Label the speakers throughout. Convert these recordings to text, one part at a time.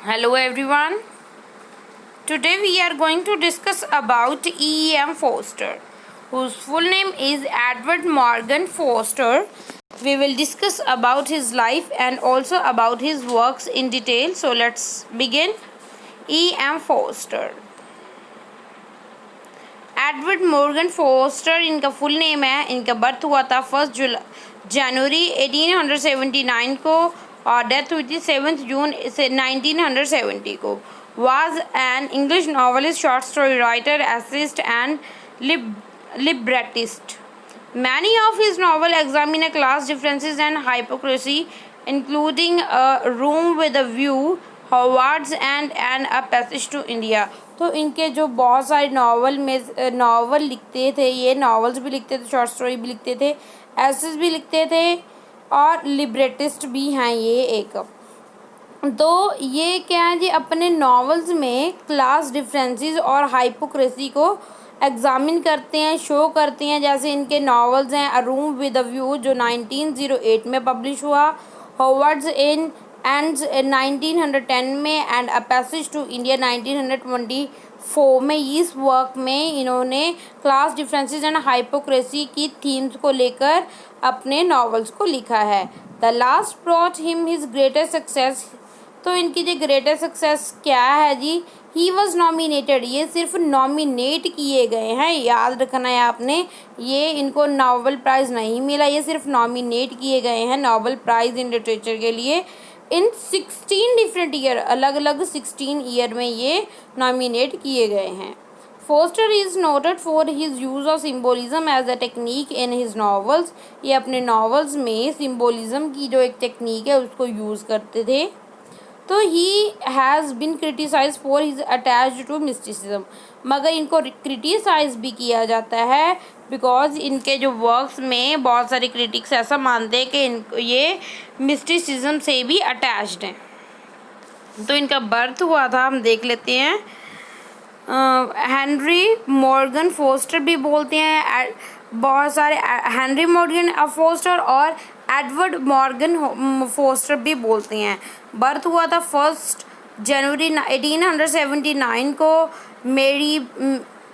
Speaker 1: Hello everyone. Today we are going to discuss about E.M. Forster, whose full name is Edward Morgan Forster. We will discuss about his life and also about his works in detail. So let's begin. E.M. Forster. Edward Morgan Forster इनका full name है. इनका birth हुआ था 1 जनवरी 1879 को और death हुई थी 7 जून 1970 को. Was an English novelist, short story writer, essayist and librettist. Many of his novels examine class differences and hypocrisy, including A Room with a View, Howards and A Passage to India. तो इनके जो बहुत सारे novel लिखते थे, ये novels भी लिखते थे, शॉर्ट स्टोरी भी लिखते थे, एसेस भी लिखते थे और लिब्रेटिस्ट भी हैं ये एक. तो ये क्या है जी, अपने नॉवेल्स में क्लास डिफरेंसेस और हाइपोक्रेसी को एग्जामिन करते हैं, शो करते हैं. जैसे इनके नॉवेल्स हैं अ रूम विद अ व्यू जो 1908 में पब्लिश हुआ, होवर्ड्स इन एंड्स 1910 में and a passage to India 1924 में. इस वर्क में इन्होंने क्लास डिफरेंसेस एंड हाइपोक्रेसी की थीम्स को लेकर अपने नॉवेल्स को लिखा है. The last brought him his greatest success. तो इनकी जो ग्रेटेस्ट सक्सेस क्या है जी, ही वॉज नॉमिनेटेड. ये सिर्फ नॉमिनेट किए गए हैं, याद रखना है आपने. ये इनको नोबेल प्राइज़ नहीं मिला, ये सिर्फ नॉमिनेट किए गए हैं नोबेल प्राइज़ इन लिटरेचर के लिए इन 16 डिफरेंट ईयर. अलग अलग 16 ईयर में ये नॉमिनेट किए गए हैं. Forster is noted for his use of symbolism as a technique in his novels. ये अपने नॉवेल्स में सिम्बोलिज्म की जो एक टेक्निक है उसको यूज़ करते थे. तो he has been criticise for his attach to mysticism. मगर इनको क्रिटिसाइज भी किया जाता है बिकॉज इनके जो वर्क्स में बहुत सारे क्रिटिक्स ऐसा मानते हैं कि ये मिस्टिसिज्म से भी अटैच्ड हैं. तो इनका बर्थ हुआ था, हम देख लेते हैं. हेनरी मॉर्गन फोस्टर भी बोलते हैं, बहुत सारे हेनरी मॉर्गन फोस्टर और एडवर्ड मॉर्गन फोस्टर भी बोलते हैं. बर्थ हुआ था 1 जनवरी 1879 को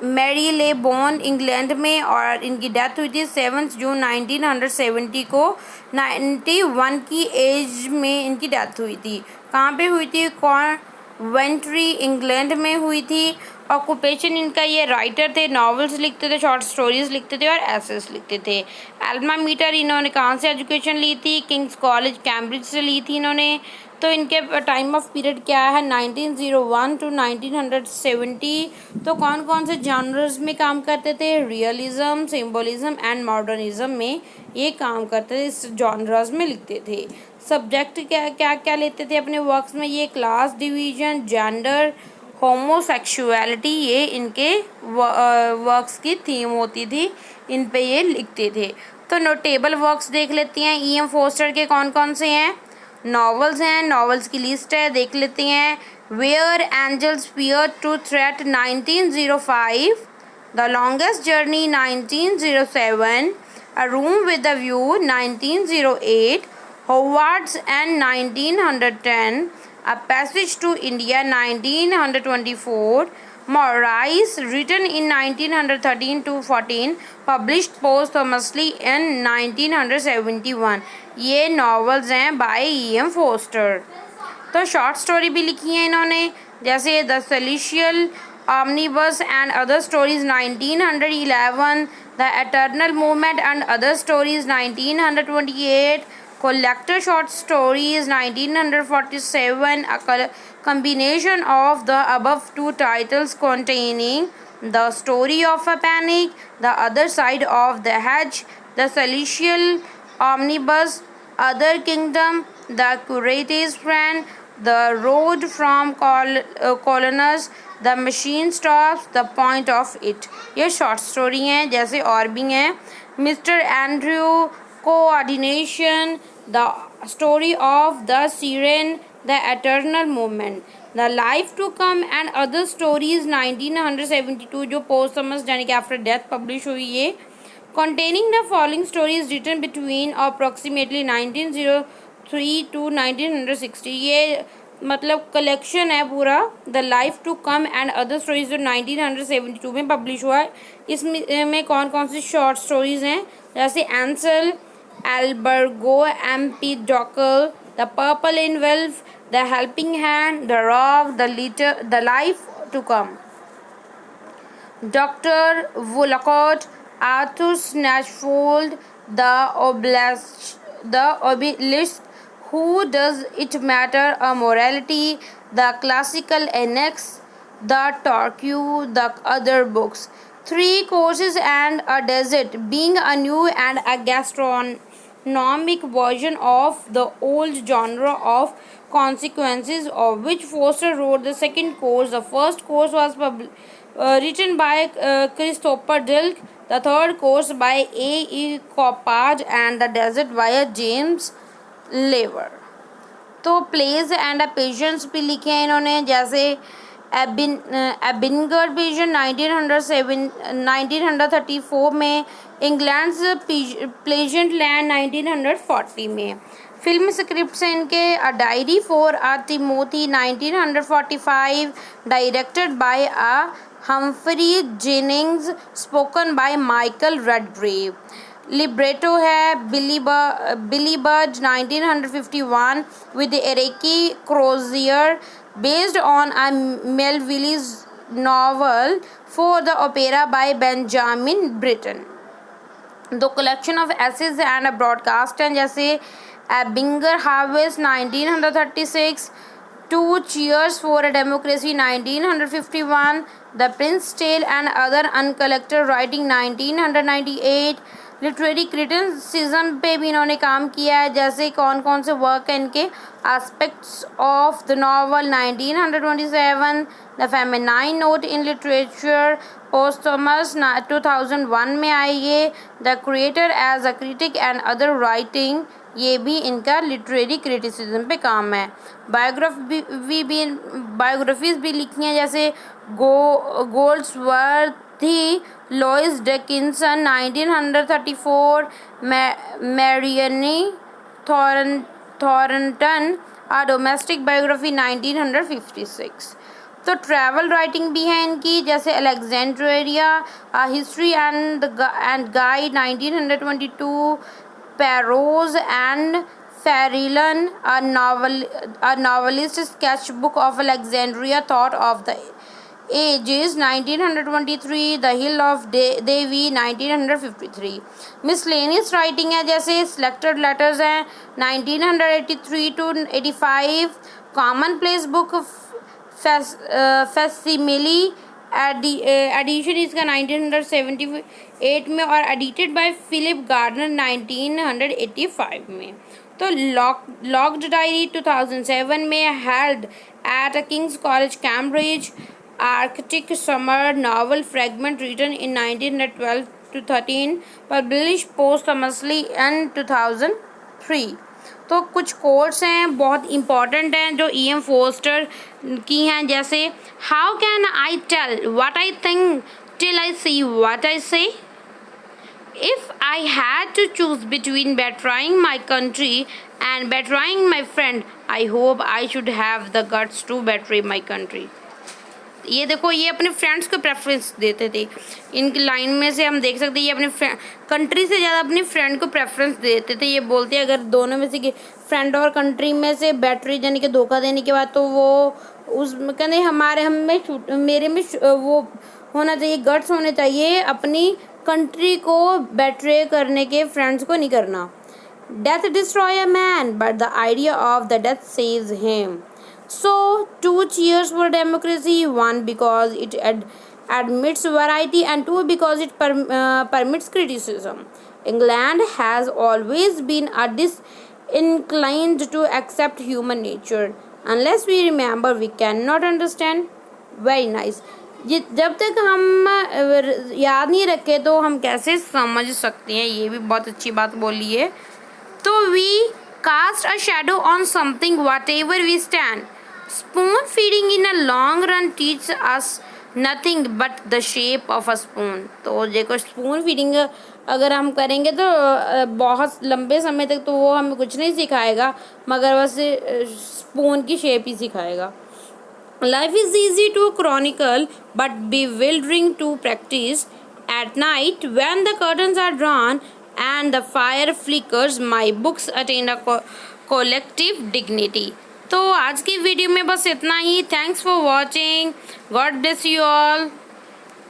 Speaker 1: मैरी ले बोन इंग्लैंड में और इनकी डेथ हुई थी 7 जून 1970 को. 91 की एज में इनकी डेथ हुई थी. कहाँ पे हुई थी? कॉन्वेंट्री इंग्लैंड में हुई थी. ऑक्यूपेशन इनका ये राइटर थे, नॉवेल्स लिखते थे, शॉर्ट स्टोरीज लिखते थे और एसेस लिखते थे. एल्मा मीटर इन्होंने कहाँ से एजुकेशन ली थी? किंग्स कॉलेज कैम्ब्रिज से ली थी इन्होंने. तो इनके टाइम ऑफ पीरियड क्या है? 1901 टू 1970. तो कौन कौन से जॉनर्स में काम करते थे? रियलिज्म, सिम्बोलिज्म एंड मॉडर्निज्म में ये काम करते थे, इस जॉनर्स में लिखते थे. सब्जेक्ट क्या क्या क्या लेते थे अपने वर्क्स में? ये क्लास डिवीजन, जेंडर, होमोसेक्सुअलिटी, ये इनके वर्क्स की थीम होती थी, इन पे ये लिखते थे. तो नोटेबल वर्क्स देख लेते हैं E.M. फोस्टर के कौन कौन से हैं. नॉवेल्स हैं, नॉवेल्स की लिस्ट है, देख लेते हैं. Where angels fear to tread 1905, the longest journey 1907, a room with a view 1908, Howards end 1910, A Passage to India 1924, Maurice written in 1913 to 14, published posthumously in 1971. ये नॉवेल्स हैं बाय E.M. फोस्टर. तो short story भी लिखी हैं इन्होंने, जैसे the celestial omnibus and other stories 1911, the eternal movement and other stories 1928, collector short stories 1947, a combination of the above two titles containing The Story of a Panic, The Other Side of the Hedge, The Celestial Omnibus, Other Kingdom, The Curator's Friend, The Road from Coloners, The Machine Stops, The Point of It. ये short story हैं, जैसे और भी हैं. Mister Andrew, coordination, The Story of the Siren, The Eternal Movement, The Life to Come and Other Stories 1972 जो पोस्टमस यानी कि after death publish हुई है. containing the following stories written between approximately 1903 to 1960. ये मतलब कलेक्शन है पूरा, the life to come and other stories, जो 1972 में पब्लिश हुआ है। इसमें कौन कौन सी शॉर्ट स्टोरीज हैं, जैसे Ansell Albergo, Empedocle, the purple envelope, the helping hand, the rock, the life to come, Dr. Woolcott, Arthur Snatchfold, the Obelisk, Who Does It Matter, A Morality, The Classical Annex, The Torque, the other books. Three courses and a desert, being a new and a gastronomic version of the old genre of consequences, of which Foster wrote the second course. The first course was written by Christopher Dilke, the third course by A.E. Coppard, and the desert by James Lever. तो plays and a patience भी लिखे हैं इन्होंने, जैसे एबिंगर patient 1934 में, England's pleasant land 1940 में। Film scripts हैं इनके, a diary for a Timothy 1945, directed by a Humphrey Jennings, spoken by Michael Redgrave. Libretto है Billy Budd 1951 with Eric Crozier, based on a Melville's novel for the opera by Benjamin Britten. The collection of essays and a broadcast हैं, जैसे एबिंगर harvest 1936, Two Cheers for a Democracy 1951, The Prince's Tale and Other Uncollected Writing 1998। Literary criticism पे भी इन्होंने काम किया है, जैसे कौन कौन से वर्क हैं इनके, aspects of the novel 1927, the feminine note in literature posthumous 2001 में आई ये, the creator as a critic and other writing, ये भी इनका लिटरेरी क्रिटिसिज्म पे काम है। बायोग्राफीज भी लिखी हैं, जैसे Goldsworthy, Lowes Dickinson 1934, Marianne Thornton, a domestic biography 1956। तो ट्रैवल राइटिंग भी है इनकी, जैसे Alexandria, a history and guide 1922, Pharos and Pharillon, a novelist sketchbook of Alexandria, thought of the ages 1923, The Hill of Devi 1953। Miscellaneous writing है, जैसे selected letters हैं 1983 to 85, commonplace book facsimile edition इसका 1978 में, और edited by Philip gardener 1985 में। तो locked diary 2007 में, held at King's College Cambridge, Arctic summer novel fragment written in 1912 to 13, publish posthumously in 2003। तो कुछ कोट्स हैं बहुत इंपॉर्टेंट हैं जो E.M. फोस्टर की हैं, जैसे how can I tell what I think till I see what I say, if I had to choose between bettering my country and bettering my friend, I hope I should have the guts to betray my country। ये देखो, ये अपने friends को preference देते थे। इनकी line में से हम देख सकते हैं, ये अपने कंट्री से ज़्यादा अपनी फ्रेंड को प्रेफरेंस देते थे। ये बोलते हैं अगर दोनों में से फ्रेंड और कंट्री में से बैटरी यानी कि धोखा देने के बाद, तो वो उस कहते मेरे में वो होना चाहिए, गट्स होने चाहिए अपनी कंट्री को बेट्रे करने के, फ्रेंड्स को नहीं करना। Death destroy a man but the idea of the death saves him. So, two cheers for democracy, one because it admits variety and two because it permits criticism. England has always been disinclined to accept human nature. Unless we remember, we cannot understand. Very nice. जब तक हम याद नहीं रखे तो हम कैसे समझ सकते हैं, ये भी बहुत अच्छी बात बोली है। तो we cast a shadow on something whatever we stand. Spoon feeding in a long run teaches us nothing but the shape of a spoon. तो देखो स्पून फीडिंग अगर हम करेंगे तो बहुत लंबे समय तक तो वो हमें कुछ नहीं सिखाएगा, मगर बस स्पून की शेप ही सिखाएगा। Life is easy to chronicle but bewildering to practice. At night, when the curtains are drawn and the fire flickers, my books attain a collective dignity. तो आज की वीडियो में बस इतना ही। Thanks for watching. God bless you all.